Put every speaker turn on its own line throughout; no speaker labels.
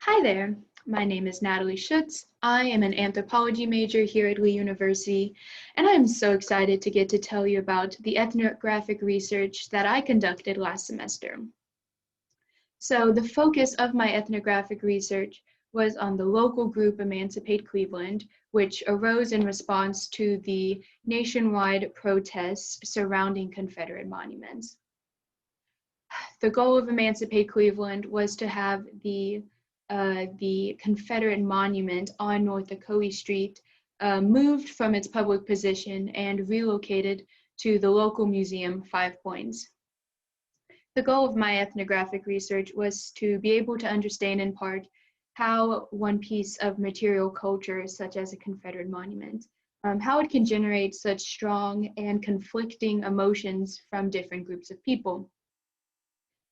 Hi there, my name is Natalie Schutz. I am an anthropology major here at Lee University, and I'm so excited to get to tell you about the ethnographic research that I conducted last semester. So the focus of my ethnographic research was on the local group Emancipate Cleveland, which arose in response to the nationwide protests surrounding Confederate monuments. The goal of Emancipate Cleveland was to have the Confederate monument on North Ocoee Street moved from its public position and relocated to the local museum, Five Points. The goal of my ethnographic research was to be able to understand in part how one piece of material culture, such as a Confederate monument, how it can generate such strong and conflicting emotions from different groups of people.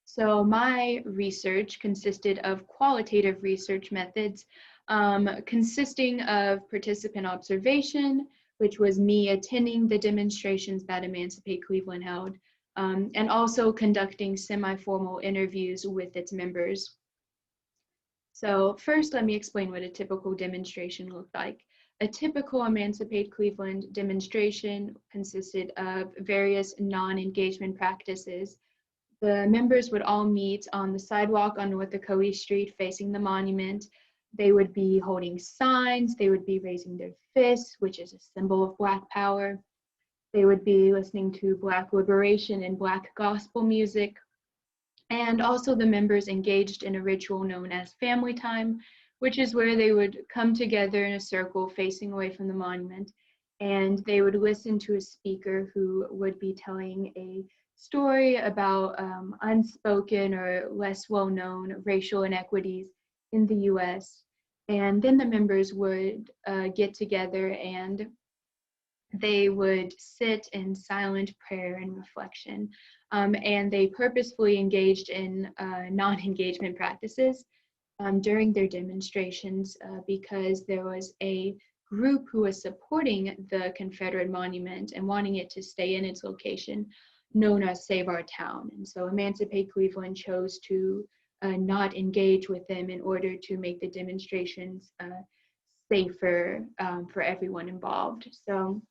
So my research consisted of qualitative research methods, consisting of participant observation, which was me attending the demonstrations that Emancipate Cleveland held, and also conducting semi-formal interviews with its members. So first, let me explain what a typical demonstration looked like. A typical Emancipate Cleveland demonstration consisted of various non-engagement practices. The members would all meet on the sidewalk on North Ocoee Street facing the monument. They would be holding signs, they would be raising their fists, which is a symbol of Black power. They would be listening to Black liberation and Black gospel music. And also the members engaged in a ritual known as family time, which is where they would come together in a circle facing away from the monument, and they would listen to a speaker who would be telling a story about unspoken or less well-known racial inequities in the US. And then the members would get together and they would sit in silent prayer and reflection. And they purposefully engaged in non-engagement practices during their demonstrations because there was a group who was supporting the Confederate monument and wanting it to stay in its location, known as Save Our Town. And so Emancipate Cleveland chose to not engage with them in order to make the demonstrations safer for everyone involved. So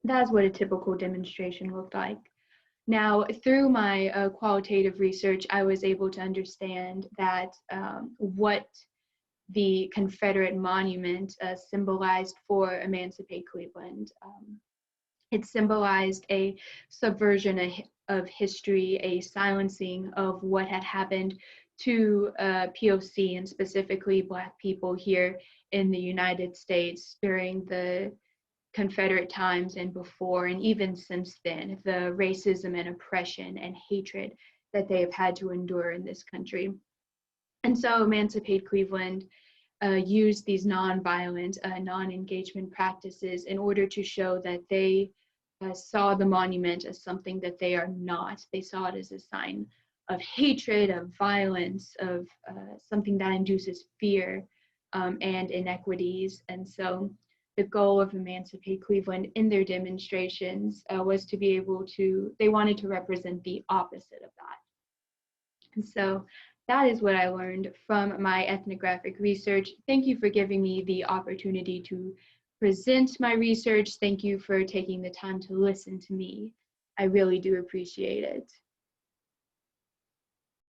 that's what a typical demonstration looked like. Now, through my qualitative research, I was able to understand that what the Confederate monument symbolized for Emancipate Cleveland. It symbolized a subversion of history, a silencing of what had happened to POC and specifically Black people here in the United States during the Confederate times and before, and even since then, the racism and oppression and hatred that they have had to endure in this country. And so Emancipate Cleveland used these nonviolent, non-engagement practices in order to show that they saw the monument as something that they are not. They saw it as a sign of hatred, of violence, of something that induces fear and inequities. And so the goal of Emancipate Cleveland in their demonstrations was to be able to, they wanted to represent the opposite of that. And so that is what I learned from my ethnographic research. Thank you for giving me the opportunity to present my research. Thank you for taking the time to listen to me. I really do appreciate it.